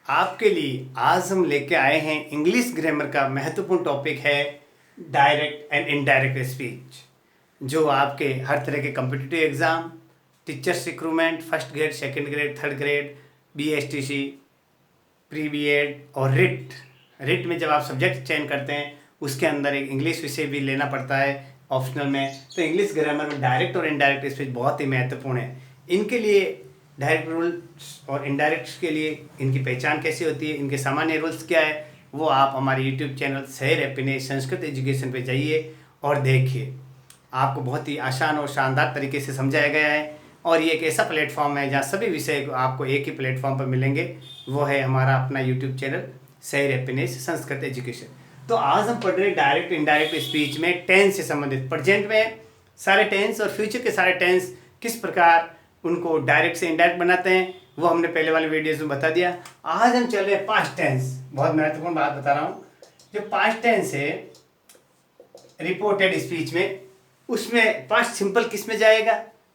आपके लिए आज हम लेके आए हैं इंग्लिश ग्रामर का महत्वपूर्ण टॉपिक है डायरेक्ट एंड इनडायरेक्ट स्पीच, जो आपके हर तरह के competitive exam, teachers recruitment, first grade, second grade, third grade, BSTC, pre BEd और रिट में जब आप सब्जेक्ट चयन करते हैं उसके अंदर एक इंग्लिश विषय भी लेना पड़ता है ऑप्शनल में। तो इंग्लिश ग्रामर में डायरेक्ट और इनडायरेक्ट स्पीच बहुत ही महत्वपूर्ण है। इनके लिए डायरेक्ट रूल्स और इनडायरेक्ट के लिए इनकी पहचान कैसे होती है, इनके सामान्य रूल्स क्या है, वो आप हमारे यूट्यूब चैनल शहर हैप्पीनेस संस्कृत एजुकेशन पे जाइए और देखिए। आपको बहुत ही आसान और शानदार तरीके से समझाया गया है और ये एक ऐसा प्लेटफॉर्म है जहाँ सभी विषय आपको एक ही प्लेटफॉर्म पर मिलेंगे। वो है हमारा अपना यूट्यूब चैनल शहर हैप्पीनेस संस्कृत एजुकेशन। तो आज हम पढ़ रहे हैं डायरेक्ट इनडायरेक्ट स्पीच में टेंस से संबंधित। प्रेजेंट में सारे टेंस और फ्यूचर के सारे टेंस किस प्रकार उनको डायरेक्ट से इनडायरेक्ट बनाते हैं वो हमने पहले वाले वीडियोस में बता दिया। आज हम चल रहे हैं पास्ट टेंस। बहुत महत्वपूर्ण बात बता रहा हूँ। जो पास्ट टेंस है रिपोर्टेड स्पीच में, उसमें पास्ट सिंपल किस में जाएगा,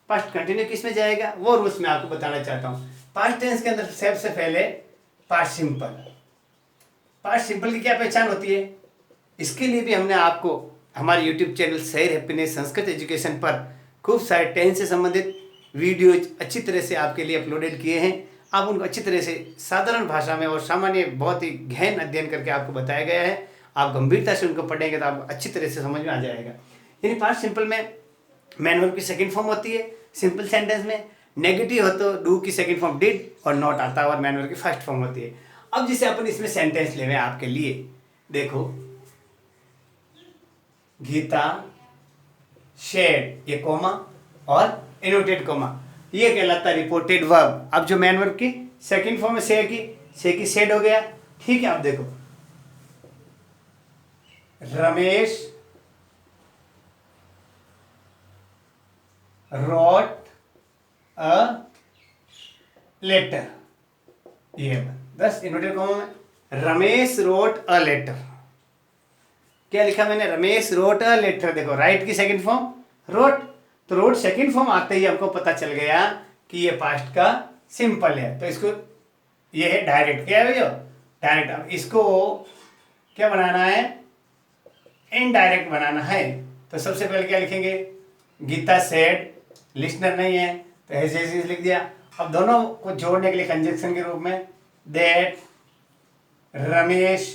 पास्ट कंटिन्यू किस में जाएगा, वो रूल्स मैं आपको बताना चाहता हूँ। पास्ट टेंस के अंदर सबसे पहले पास्ट सिंपल। पास्ट सिंपल की क्या पहचान होती है, इसके लिए भी हमने आपको हमारे यूट्यूब चैनल शहर हैप्पीनेस संस्कृत एजुकेशन पर खूब सारे टेंस से संबंधित वीडियोज अच्छी तरह से आपके लिए अपलोडेड किए हैं। आप उनको अच्छी तरह से साधारण भाषा में और सामान्य बहुत ही गहन अध्ययन करके आपको बताया गया है। आप गंभीरता से उनको पढ़ेंगे तो आपको अच्छी तरह से समझ में आ जाएगा। यानी पास्ट सिंपल में मैन वर्ब की सेकंड फॉर्म होती है सिंपल सेंटेंस में, नेगेटिव हो तो डू की सेकंड फॉर्म डिड और नॉट आता है और मैन वर्ब की फर्स्ट फॉर्म होती है। अब जिसे अपन इसमें सेंटेंस ले रहे हैं आपके लिए, देखो गीता शेड, ये कोमा और इनोटेड कोमा, ये कहलाता है रिपोर्टेड वर्ब। अब जो मैन वर्ब की सेकंड फॉर्म है से की शेड हो गया। ठीक है, अब देखो रमेश wrote a letter, ये 10 इन्वर्टेड कॉमा में रमेश रोट अ लेटर। क्या लिखा मैंने, रमेश रोट अ लेटर। देखो राइट की सेकंड फॉर्म रोट, तो रोट सेकंड फॉर्म आते ही हमको पता चल गया कि ये पास्ट का सिंपल है। तो इसको ये है डायरेक्ट। क्या है भैया, डायरेक्ट। अब इसको क्या बनाना है, इनडायरेक्ट बनाना है। तो सबसे पहले क्या लिखेंगे, गीता सेड, लिस्नर नहीं है तो ऐसे लिख दिया। अब दोनों को जोड़ने के लिए कंजक्शन के रूप में that Ramesh,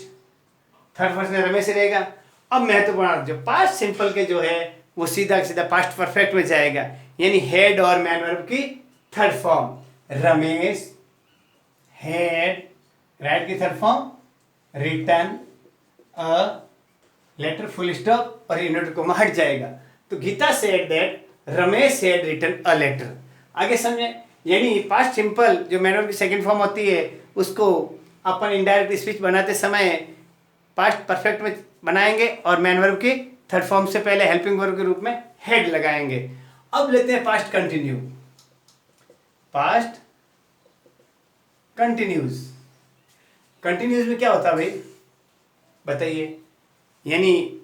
third person Ramesh रहेगा। अब महत्वपूर्ण जो पास्ट सिंपल के जो है वो सीधा सीधा पास्ट परफेक्ट में जाएगा, यानी हेड और मैन वर्ब की third form. Ramesh had, write की third form written a letter, full stop और इनवर्टेड कोमा हट जाएगा। तो Geeta said that Ramesh had written a letter. आगे समझे, यानी पास्ट सिंपल जो मैन वर्ब की सेकंड फॉर्म होती है उसको अपन इनडायरेक्ट स्पीच बनाते समय पास्ट परफेक्ट में बनाएंगे और मैन वर्ब की थर्ड फॉर्म से पहले हेल्पिंग वर्ब के रूप में हेड लगाएंगे। अब लेते हैं past continue. Past continues, continues में क्या होता है भाई बताइए, यानी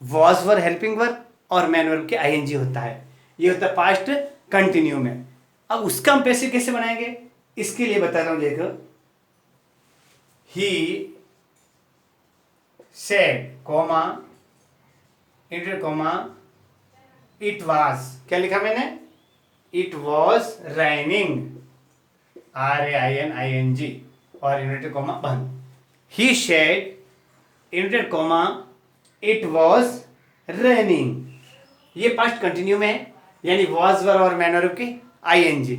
वॉज वर हेल्पिंग वर्ब और मैन वर्ब के आईएनजी होता है। ये होता है पास्ट कंटिन्यू में। अब उसका हम पैसिव कैसे बनाएंगे, इसके लिए बता रहा हूं। देखो ही सेड कोमा इंटर कोमा इट वाज, क्या लिखा मैंने, इट वाज रेनिंग, RAINING और इन्वर्टेड कोमा बंद। He said inverted comma it was raining, ये पास्ट कंटिन्यू में है, यानी वॉज वर और मैन वर्ब की आईएनजी।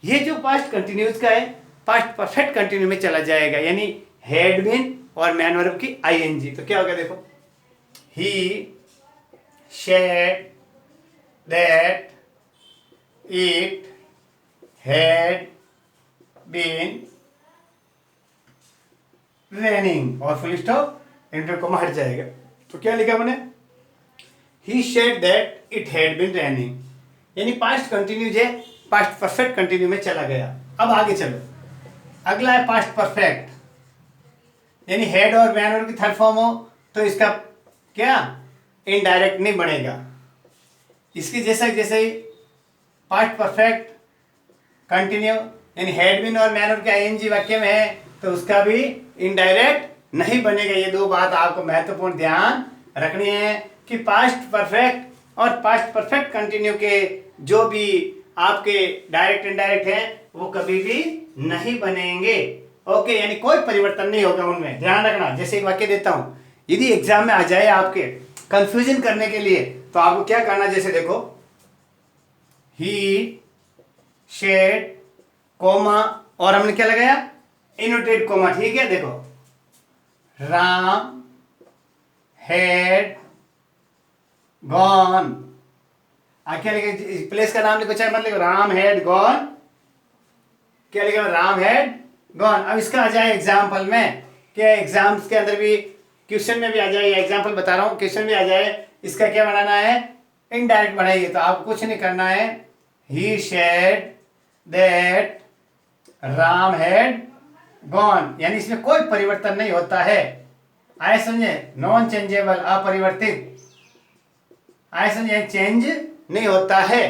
ये जो पास्ट कंटिन्यूज का है पास्ट परफेक्ट कंटिन्यू में चला जाएगा, यानी हैड बीन और मैन वर्ब की आईएनजी। तो क्या होगा देखो, he said that it had been raining और फुल स्टॉप इंटर कोमा हट जाएगा। तो क्या लिखा मैंने, He said that it had been raining, यानी पास्ट कंटिन्यूज है, पास्ट परफेक्ट कंटिन्यू में चला गया। अब आगे चलो, अगला है पास्ट परफेक्ट, यानी हेड और मैन वर्ब की थर्ड फॉर्म हो तो इसका क्या इनडायरेक्ट नहीं बनेगा। इसकी जैसे जैसे ही पास्ट परफेक्ट कंटिन्यू यानी हैड बीन और मैन वर्ब के आईएनजी वाक्य में है तो उसका भी इनडायरेक्ट नहीं बनेगा। ये दो बात आपको महत्वपूर्ण ध्यान रखनी है कि पास्ट परफेक्ट और पास्ट परफेक्ट कंटिन्यू के जो भी आपके डायरेक्ट इनडायरेक्ट हैं वो कभी भी नहीं बनेंगे। ओके, यानी कोई परिवर्तन नहीं होगा उनमें, ध्यान रखना। जैसे एक वाक्य देता हूं, यदि एग्जाम में आ जाए आपके कंफ्यूजन करने के लिए तो आपको क्या करना, जैसे देखो ही शेड कोमा और हमने क्या लगाया, इनवर्टेड कोमा, ठीक है। देखो राम हैड गॉन, क्या लिखे, प्लेस का नाम लिखो चाहे मत लिखो, राम हैड गॉन, क्या लिखा, राम हैड गॉन। अब इसका आ जाए एग्जाम्पल में, क्या एग्जाम्स के अंदर भी क्वेश्चन में भी आ जाए, एग्जाम्पल बता रहा हूं, क्वेश्चन में आ जाए, इसका क्या बनाना है, इनडायरेक्ट बनाइए। तो आपको कुछ नहीं करना है, he said that Ram had gone, यानी इसमें कोई परिवर्तन नहीं होता है। आए समझे, नॉन चेंजेबल, अपरिवर्तित, आए समझे, चेंज नहीं होता है।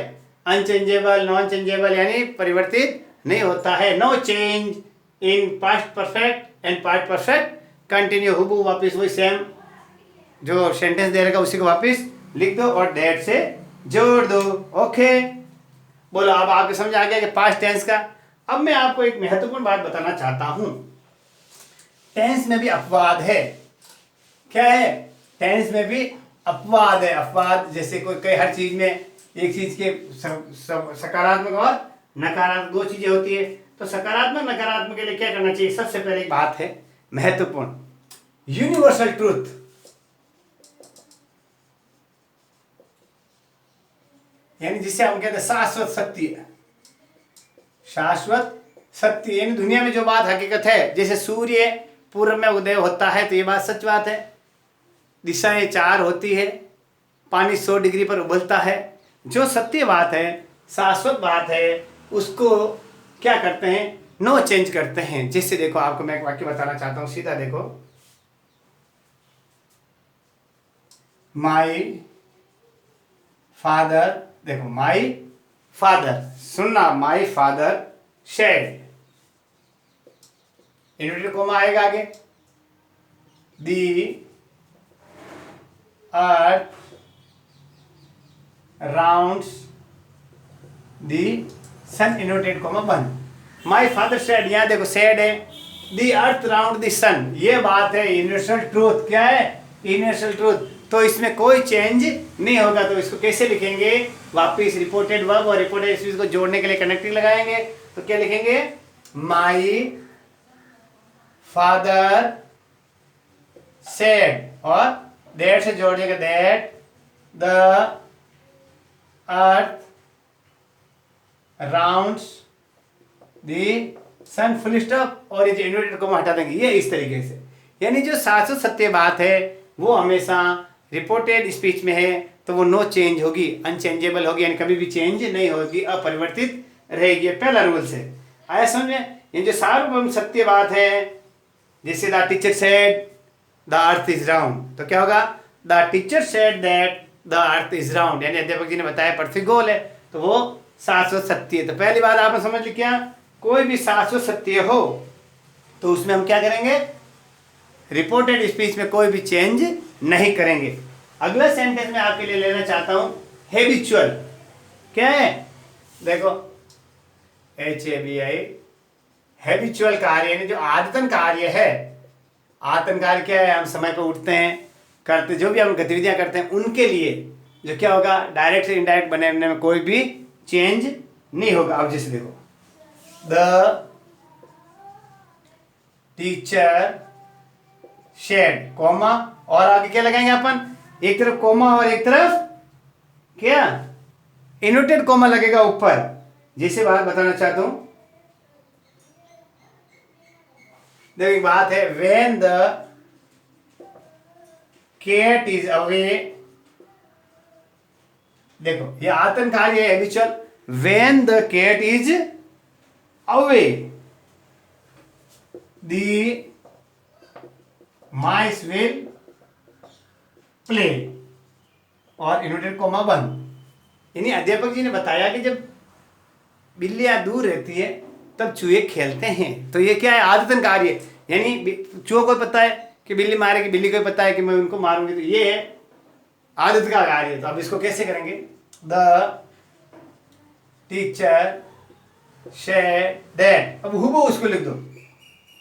अनचेंजेबल, नॉन चेंजेबल यानी परिवर्तित नहीं होता है। No change in past perfect and past perfect continue, हुबहू वापिस वही सेम जो सेंटेंस दे रखा उसी को वापिस लिख दो और दैट से जोड़ दो। ओके, बोलो अब आपको समझ आ गया कि पास्ट टेंस का। अब मैं आपको एक महत्वपूर्ण बात बताना चाहता हूं, टेंस में भी अपवाद है। क्या है, टेंस में भी अपवाद है। अपवाद जैसे कोई कई हर चीज में एक चीज के सकारात्मक और नकारात्मक दो चीजें होती है। तो सकारात्मक नकारात्मक के लिए क्या करना चाहिए, सबसे पहले एक बात है महत्वपूर्ण, यूनिवर्सल ट्रूथ, यानी जिसे हम कहते हैं शाश्वत सत्य। शाश्वत सत्य यानी दुनिया में जो बात हकीकत है, जैसे सूर्य पूर्व में उदय होता है तो ये बात सच बात है, दिशाएं चार होती है, पानी 100 डिग्री पर उबलता है। जो सत्य बात है, शाश्वत बात है, उसको क्या करते हैं, नो चेंज करते हैं। जैसे देखो आपको मैं एक वाक्य बताना चाहता हूं, सीधा देखो, माई फादर, देखो माई फादर, सुनना, my father said, inverted comma आएगा आगे, the earth rounds the sun, inverted comma बंद। माई फादर सेड, यहां देखो सेड है, दी अर्थ राउंड दी सन, ये बात है यूनिवर्सल ट्रूथ। क्या है, यूनिवर्सल ट्रूथ। तो इसमें कोई चेंज नहीं होगा। तो इसको कैसे लिखेंगे, वापिस रिपोर्टेड वर्ब और रिपोर्टेड स्पीच को जोड़ने के लिए कनेक्टिंग लगाएंगे। तो क्या लिखेंगे, माई फादर सेड और दैट से जोड़िएगा, that the earth rounds the sun, full stop, और ये जो इन्वर्टेड कोमा हटा देंगे। ये इस तरीके से, यानी जो शाश्वत सत्य बात है वो हमेशा रिपोर्टेड स्पीच में है तो वो नो चेंज होगी, अनचेंजेबल होगी, यानी कभी भी चेंज नहीं होगी, अपरिवर्तित रहेगी। पहला रूल से आया समझ में। ये जो सार्वभौम सत्य बात है, जैसे the teacher said the earth is round, तो क्या होगा, the teacher said that the earth is round, यानी अध्यापक जी ने बताया पृथ्वी गोल है, तो वो शाश्वत सत्य है। तो पहली बात आपने समझ ली, क्या कोई भी शाश्वत सत्य हो तो उसमें हम क्या करेंगे, रिपोर्टेड स्पीच में कोई भी चेंज नहीं करेंगे। अगला सेंटेंस में आपके लिए लेना चाहता हूं, हैबिचुअल। क्या है, देखो HABI, हैबिचुअल कार्य यानी जो आदतन कार्य है। आदतन कार्य क्या है, हम समय पर उठते हैं, करते, जो भी हम गतिविधियां करते हैं उनके लिए जो क्या होगा, डायरेक्ट से इनडायरेक्ट बनने में कोई भी चेंज नहीं होगा। अब जैसे देखो, द टीचर शेड कॉमा, और आगे क्या लगाएंगे अपन, एक तरफ कॉमा और एक तरफ क्या, इन्वर्टेड कॉमा लगेगा ऊपर। जैसे बात बताना चाहता हूं, देखो एक बात है, when the cat is away, देखो ये आतंकारी है habitual, when the cat is away the mice will play, और इन्वर्टेड कॉमा बंद। यानी अध्यापक जी ने बताया कि जब बिल्लियां दूर रहती है तब चूहे खेलते हैं। तो ये क्या है, आदतन कार्य है, यानी चूहों को पता है कि बिल्ली मारेगी, बिल्ली को पता है कि मैं उनको मारूंगी, तो ये है आदत का कार्य है। तो अब इसको कैसे करेंगे, द टीचर सेड दैट, अब हुबहू उसको लिख दो,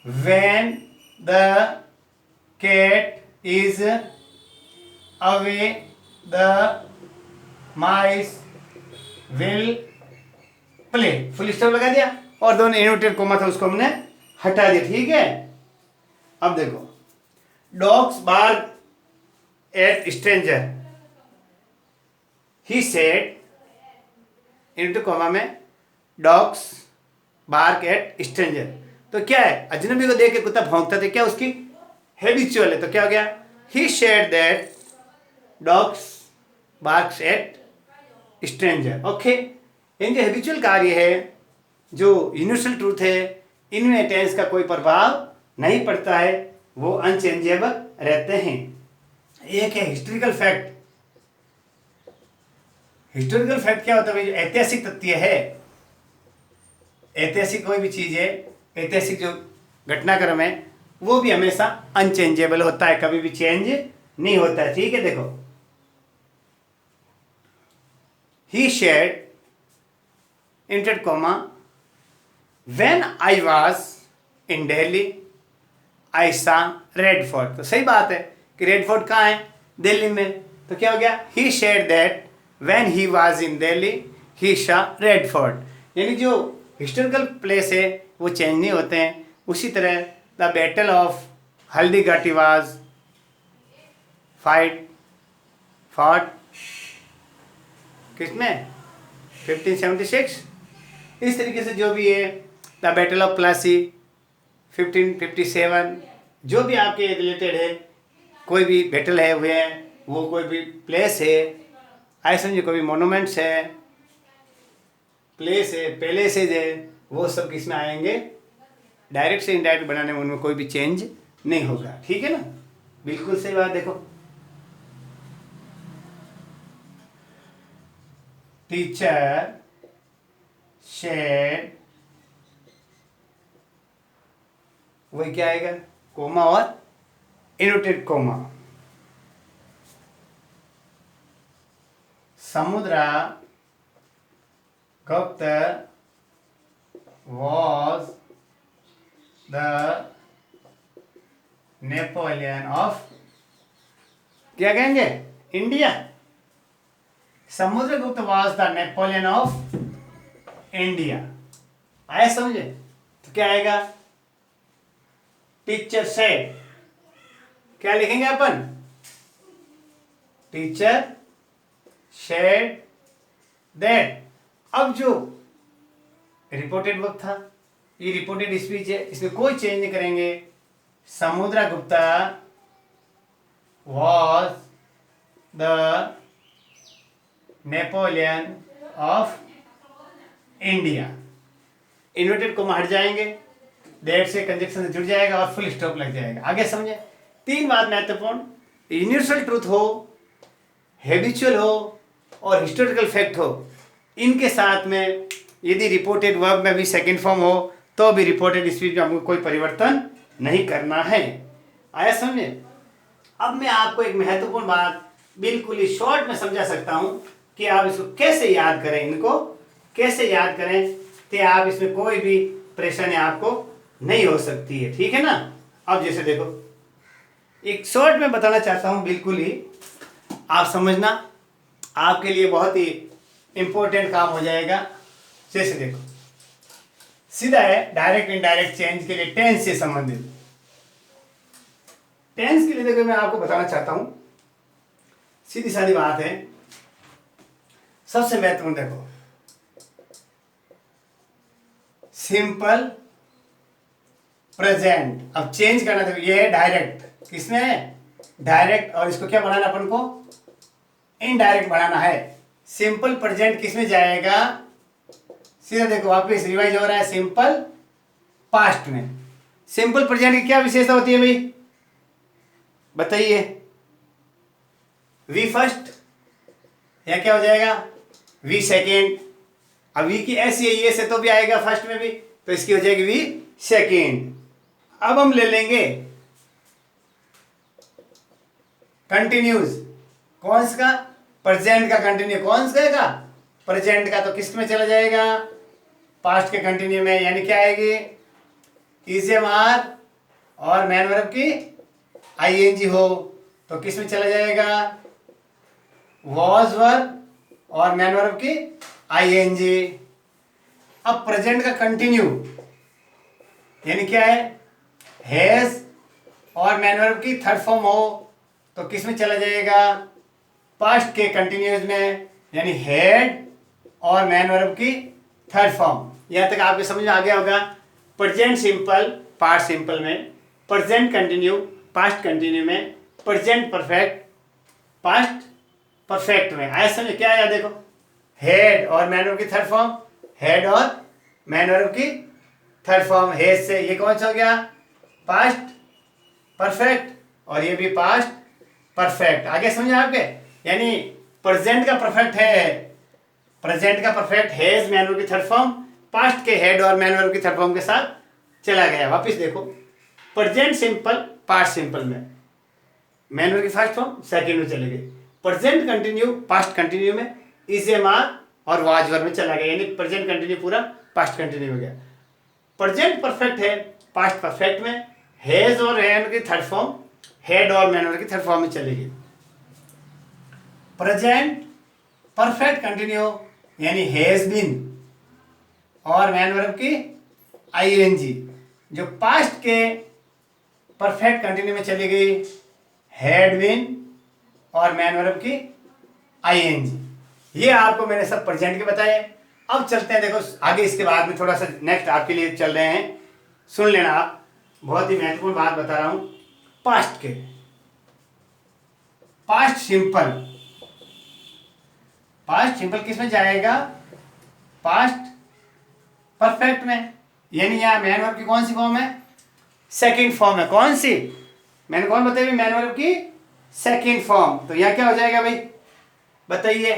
when the cat is away the mice will play, full stop लगा दिया और दोनों इनवर्टेड कोमा था उसको हमने हटा दिया। ठीक है, अब देखो, dogs bark at stranger, he said, inverted comma में डॉग्स बार्क एट स्ट्रेंजर, तो क्या है, अजनबी को देख के कुत्ता भौंकता था, क्या उसकी हैबिचुअल है, तो क्या हो गया, he said that dogs barks at stranger. Okay, इनके हैबिचुअल कार्य है, जो यूनिवर्सल ट्रूथ है, इनमें टेंस का कोई प्रभाव नहीं पड़ता है, वो अनचेंजेबल रहते हैं। एक है हिस्टोरिकल फैक्ट। हिस्टोरिकल फैक्ट क्या होता है, जो ऐतिहासिक तथ्य है, ऐतिहासिक कोई भी चीज है, ऐतिहासिक जो घटनाक्रम है, वो भी हमेशा अनचेंजेबल होता है, कभी भी चेंज नहीं होता है। ठीक है, देखो, ही शेयर्ड इंटेड comma when I was in Delhi I saw Red fort, तो सही बात है कि रेड फोर्ट कहाँ है, दिल्ली में, तो क्या हो गया, he shared that when he was in Delhi he saw Red fort, यानी जो हिस्टोरिकल प्लेस है वो चेंज नहीं होते हैं। उसी तरह the battle of Haldi Ghati was fought किसमें 1576, इस तरीके से जो भी है, द बैटल ऑफ प्लासी 1557, जो भी आपके रिलेटेड है, कोई भी बैटल है हुए हैं, वो कोई भी प्लेस है, ऐसे समझिए, कोई भी मोनूमेंट्स है, प्लेस है, पैलेसेज है, वो सब किस में आएंगे, डायरेक्ट से इनडायरेक्ट बनाने में उनमें कोई भी चेंज नहीं होगा। ठीक है ना, बिल्कुल सही बात। देखो, टीचर शेड, वही क्या आएगा, कोमा और इनवर्टेड कोमा, समुद्रा गुप्त was the नेपोलियन ऑफ, क्या कहेंगे, India, Samudragupta was the Napoleon of India. आया समझे, तो क्या आएगा, टीचर सेड, क्या लिखेंगे अपन, टीचर सेड दैट। अब जो रिपोर्टेड वर्ब था, ये रिपोर्टेड स्पीच है, इसमें कोई चेंज नहीं करेंगे, Samudragupta was the Napoleon of India, inverted coma हट जाएंगे, दैट से कंजक्शन से जुड़ जाएगा और फुल स्टॉप लग जाएगा। आगे समझे, तीन बात महत्वपूर्ण, यूनिवर्सल ट्रूथ हो, हैबिचुअल हो और हिस्टोरिकल फैक्ट हो, इनके साथ में यदि रिपोर्टेड वर्ब में भी सेकंड फॉर्म हो तो भी रिपोर्टेड स्पीच में हमको कोई परिवर्तन नहीं करना है। आया समझे। अब मैं आपको एक महत्वपूर्ण बात बिल्कुल ही शॉर्ट में समझा सकता हूं कि आप इसको कैसे याद करें, इनको कैसे याद करें कि आप इसमें कोई भी परेशानी आपको नहीं हो सकती है। ठीक है ना। अब जैसे देखो, एक शॉर्ट में बताना चाहता हूं, बिल्कुल ही आप समझना, आपके लिए बहुत ही इंपॉर्टेंट काम हो जाएगा। जैसे देखो, सीधा है डायरेक्ट इनडायरेक्ट चेंज के लिए टेंस से संबंधित। टेंस के लिए देखो, मैं आपको बताना चाहता हूं, सीधी सादी बात है। सबसे महत्वपूर्ण देखो, सिंपल प्रेजेंट। अब चेंज करना, देखो ये है डायरेक्ट, किसमें है डायरेक्ट, और इसको क्या बनाना अपन को, इनडायरेक्ट बनाना है। सिंपल प्रेजेंट किसमें जाएगा, सीधा देखो वापस रिवाइज हो रहा है सिंपल पास्ट में। सिंपल प्रेजेंट की क्या विशेषता होती है भाई, बताइए। वी फर्स्ट या क्या हो जाएगा, वी सेकेंड। अब वी की ऐसी है, ये से तो भी आएगा फर्स्ट में भी, तो इसकी हो जाएगी वी सेकेंड। अब हम ले लेंगे कंटिन्यूज। कौन सा? प्रेजेंट का कंटिन्यू। कौन सा का? प्रेजेंट का। तो किस में चला जाएगा? पास्ट के कंटिन्यू में। यानी क्या आएगी? इज आर और मैन वर्ब की आईएनजी हो तो किस में चला जाएगा? वॉज वर्ब और मैन वर्ब की आईएनजी। अब प्रेजेंट का कंटिन्यू यानी क्या है? हैज और मैन वर्ब की थर्ड फॉर्म हो तो किस में चला जाएगा? पास्ट के कंटिन्यूज में, यानी हैड और मैन वर्ब की थर्ड फॉर्म। यहां तक आपके समझ में आ गया होगा। प्रेजेंट सिंपल पास्ट सिंपल में, प्रेजेंट कंटिन्यू पास्ट कंटिन्यू में, प्रेजेंट परफेक्ट पास्ट परफेक्ट में। आया समझ? क्या आया देखो, हेड और मैन वर्ब की थर्ड फॉर्म, हेड और मैन वर्ब की थर्ड फॉर्म। हेड से ये कौन सा हो गया? पास्ट परफेक्ट और ये भी पास्ट परफेक्ट। आगे समझे आपके? यानी प्रेजेंट का परफेक्ट है, प्रेजेंट का परफेक्ट हैज मैन वर्ब की थर्ड फॉर्म पास्ट के हेड और मैन वर्ब की थर्ड फॉर्म के साथ चला गया। वापस देखो, प्रेजेंट सिंपल पास्ट सिंपल में मैन वर्ब की फर्स्ट फॉर्म सेकंड में चले गए। प्रेजेंट कंटिन्यू पास्ट कंटिन्यू में इज एम आर और वाज वर्ब में चला गया, यानी प्रेजेंट कंटिन्यू पूरा पास्ट कंटिन्यू हो गया। प्रेजेंट परफेक्ट है पास्ट परफेक्ट में, हैज और हैड की थर्ड फॉर्म हेड और मैन वर्ब की थर्ड फॉर्म में चलेगी। प्रेजेंट परफेक्ट कंटिन्यू यानी हैज बीन और मैन वर्ब की आईएनजी, जो पास्ट के परफेक्ट कंटिन्यू में चली गई हैड बीन और मैन वर्ब की आईएनजी। ये आपको मैंने सब प्रेजेंट के बताए। अब चलते हैं, देखो आगे इसके बाद में थोड़ा सा नेक्स्ट आपके लिए चल रहे हैं, सुन लेना आप। बहुत ही महत्वपूर्ण बात बता रहा हूं पास्ट के। पास्ट सिंपल, पास्ट सिंपल किस में जाएगा? पास्ट परफेक्ट में। यानी यहां मैन वर्ब की कौन सी फॉर्म है? सेकंड फॉर्म है। कौन सी? मैंने कौन बताई? मैन वर्ब की सेकंड फॉर्म। तो यहां क्या हो जाएगा भाई, बताइए?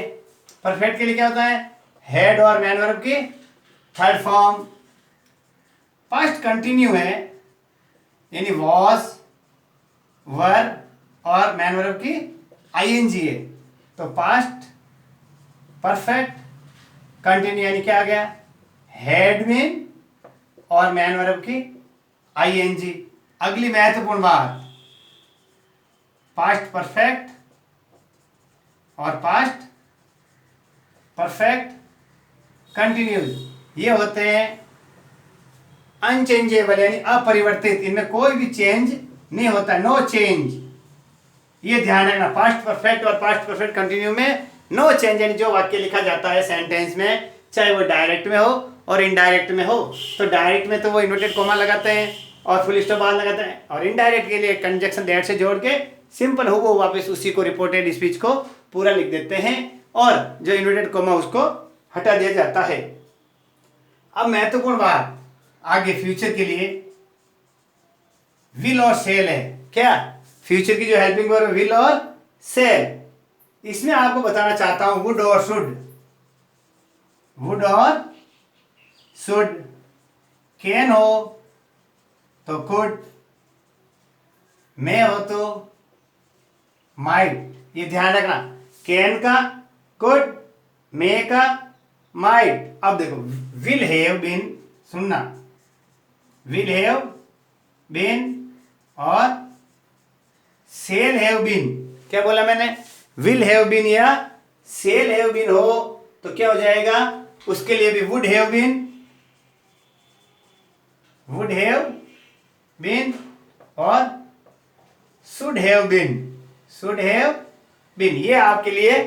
परफेक्ट के लिए क्या होता है? हेड और मैन वर्ब की थर्ड फॉर्म। पास्ट कंटिन्यू है यानी वॉज वर और मैन वर्ब की आईएनजी है, तो पास्ट परफेक्ट कंटिन्यू यानी क्या आ गया? हैड बीन और मैन वर्ब की आईएनजी। अगली महत्वपूर्ण बात, पास्ट परफेक्ट और पास्ट परफेक्ट कंटिन्यूज ये होते हैं अनचेंजेबल यानी अपरिवर्तित, इनमें कोई भी चेंज नहीं होता, नो चेंज। ये ध्यान रखना, पास्ट परफेक्ट और पास्ट परफेक्ट कंटिन्यू में नो चेंज, यानी जो वाक्य लिखा जाता है सेंटेंस में, चाहे वो डायरेक्ट में हो और इनडायरेक्ट में हो। तो डायरेक्ट में तो वो इन्वर्टेड कोमा लगाते हैं और फुल स्टॉप बाद लगाते हैं, और इनडायरेक्ट के लिए कंजक्शन दैट से जोड़ के सिंपल हो वो वापस उसी को रिपोर्टेड स्पीच को पूरा लिख देते हैं, और जो इन्वर्टेड कोमा उसको हटा दिया जाता है। अब महत्वपूर्ण बात आगे फ्यूचर के लिए विल और सेल है। क्या? फ्यूचर की जो हेल्पिंग वर्ब विल और सेल। इसमें आपको बताना चाहता हूं वुड और शुड, वुड और शुड, कैन हो तो कुड, मे हो तो माइट। ये ध्यान रखना, कैन का कुड, मे का माइट। अब देखो विल हैव बीन, सुनना, विल हैव बीन और सेल हैव बीन। क्या बोला मैंने? विल हैव बीन या सेल हैव बीन हो तो क्या हो जाएगा? उसके लिए भी would have been, would have been और should have been, should have been. ये आपके लिए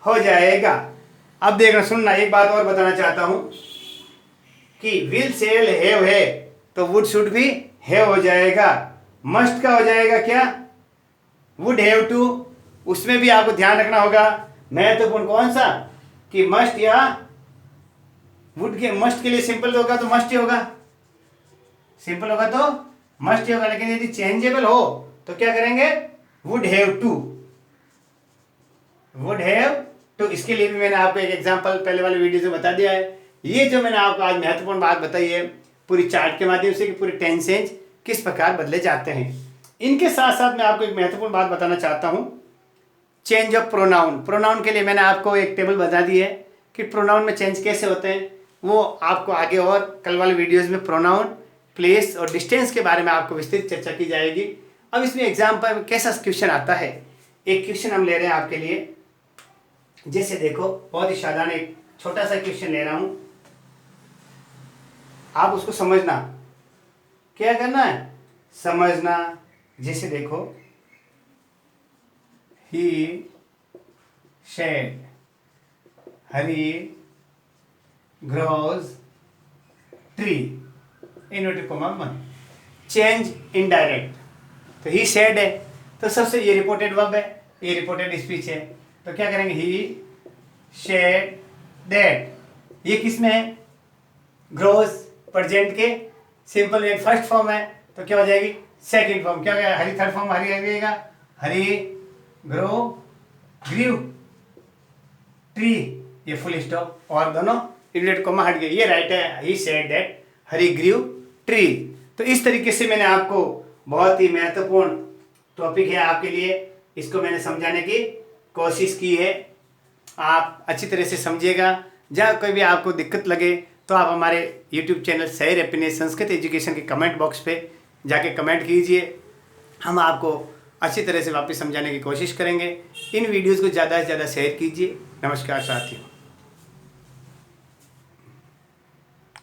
हो जाएगा। अब देखना, सुनना, एक बात और बताना चाहता हूं कि विल सेल हैव है तो वुड शुड भी हैव हो जाएगा। मस्ट का हो जाएगा क्या? Would have to. उसमें भी आपको ध्यान रखना होगा, महत्वपूर्ण कौन सा? कि मस्ट या वुड के, मस्ट के लिए सिंपल होगा तो मस्ट ही होगा, सिंपल होगा तो मस्ट ही होगा। लेकिन यदि चेंजेबल हो तो क्या करेंगे? Would have to, would have to. इसके लिए भी मैंने आपको एक एग्जांपल पहले वाले वीडियो में बता दिया है। ये जो मैंने आपको आज महत्वपूर्ण बात बताई है पूरी चार्ट के माध्यम से कि पूरे टेंसेज किस प्रकार बदले जाते हैं। इनके साथ साथ मैं आपको एक महत्वपूर्ण बात बताना चाहता हूँ, चेंज ऑफ प्रोनाउन। प्रोनाउन के लिए मैंने आपको एक टेबल बता दी है कि प्रोनाउन में चेंज कैसे होते हैं, वो आपको आगे और कल वाले वीडियोज़ में प्रोनाउन, प्लेस और डिस्टेंस के बारे में आपको विस्तृत चर्चा की जाएगी। अब इसमें एग्जाम्पल कैसा क्वेश्चन आता है, एक क्वेश्चन हम ले रहे हैं आपके लिए। जैसे देखो, बहुत ही साधारण एक छोटा सा क्वेश्चन ले रहा हूं, आप उसको समझना, क्या करना है, समझना। जैसे देखो, he said Hari grows tree inverted comma 1। Change indirect, तो ही सेड है तो सबसे ये रिपोर्टेड वर्ब है, ये रिपोर्टेड स्पीच है, तो क्या करेंगे, ही शेड दैट। ये किस में है, ग्रोज प्रेजेंट के सिंपल एंड फर्स्ट फॉर्म है, तो क्या हो जाएगी, सेकंड फॉर्म। क्या होगा, हरी थर्ड फॉर्म, हरी लगेगा, हरी ग्रो ग्रीव ट्री, ये फुल स्टॉप और दोनों इनवर्टेड कॉमा हट गए, ये राइट है, he said that Hari grieve tree. तो इस तरीके से मैंने आपको बहुत ही महत्वपूर्ण टॉपिक है आपके लिए, इसको मैंने समझाने की कोशिश की है। आप अच्छी तरह से समझिएगा। जहाँ कोई भी आपको दिक्कत लगे तो आप हमारे YouTube चैनल सैर हैप्पीनेस संस्कृत एजुकेशन के कमेंट बॉक्स पे जाके कमेंट कीजिए, हम आपको अच्छी तरह से वापस समझाने की कोशिश करेंगे। इन वीडियोज़ को ज़्यादा से ज़्यादा शेयर कीजिए। नमस्कार साथियों।